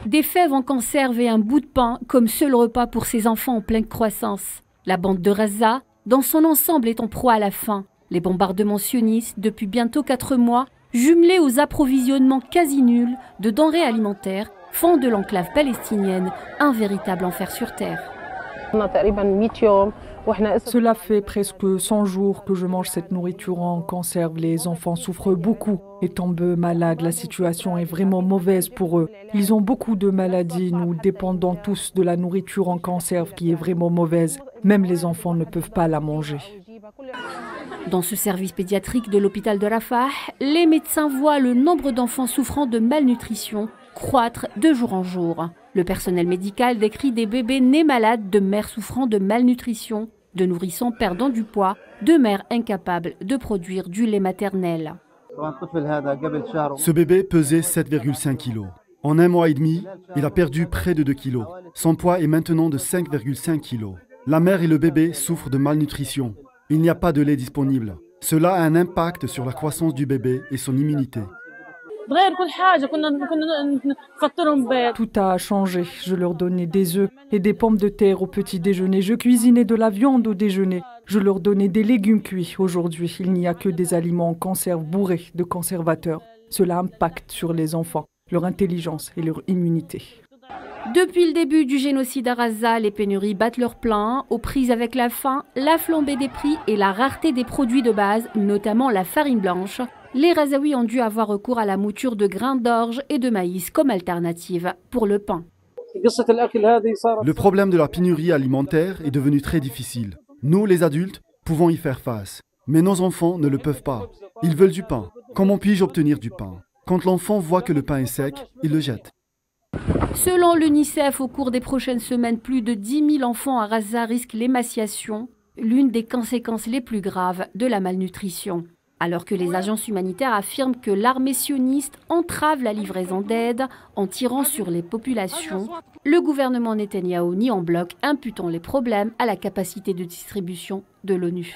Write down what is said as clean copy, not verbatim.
Des fèves en conserve et un bout de pain comme seul repas pour ces enfants en pleine croissance. La bande de Gaza, dans son ensemble, est en proie à la faim. Les bombardements sionistes, depuis bientôt 4 mois, jumelés aux approvisionnements quasi nuls de denrées alimentaires, font de l'enclave palestinienne un véritable enfer sur terre. Cela fait presque 100 jours que je mange cette nourriture en conserve. Les enfants souffrent beaucoup et tombent malades. La situation est vraiment mauvaise pour eux. Ils ont beaucoup de maladies. Nous dépendons tous de la nourriture en conserve qui est vraiment mauvaise. Même les enfants ne peuvent pas la manger. Dans ce service pédiatrique de l'hôpital de Rafah, les médecins voient le nombre d'enfants souffrant de malnutrition croître de jour en jour. Le personnel médical décrit des bébés nés malades, de mères souffrant de malnutrition, de nourrissons perdant du poids, de mères incapables de produire du lait maternel. Ce bébé pesait 7,5 kg. En 1 mois et demi, il a perdu près de 2 kg. Son poids est maintenant de 5,5 kg. La mère et le bébé souffrent de malnutrition. Il n'y a pas de lait disponible. Cela a un impact sur la croissance du bébé et son immunité. Tout a changé. Je leur donnais des œufs et des pommes de terre au petit déjeuner. Je cuisinais de la viande au déjeuner. Je leur donnais des légumes cuits. Aujourd'hui, il n'y a que des aliments en conserve bourrés de conservateurs. Cela impacte sur les enfants, leur intelligence et leur immunité. Depuis le début du génocide à Gaza, les pénuries battent leur plein, aux prises avec la faim, la flambée des prix et la rareté des produits de base, notamment la farine blanche. Les Gazaouis ont dû avoir recours à la mouture de grains d'orge et de maïs comme alternative pour le pain. Le problème de la pénurie alimentaire est devenu très difficile. Nous, les adultes, pouvons y faire face. Mais nos enfants ne le peuvent pas. Ils veulent du pain. Comment puis-je obtenir du pain? Quand l'enfant voit que le pain est sec, il le jette. Selon l'UNICEF, au cours des prochaines semaines, plus de 10 000 enfants à Gaza risquent l'émaciation, l'une des conséquences les plus graves de la malnutrition. Alors que les agences humanitaires affirment que l'armée sioniste entrave la livraison d'aide en tirant sur les populations, le gouvernement Netanyahou nie en bloc, imputant les problèmes à la capacité de distribution de l'ONU.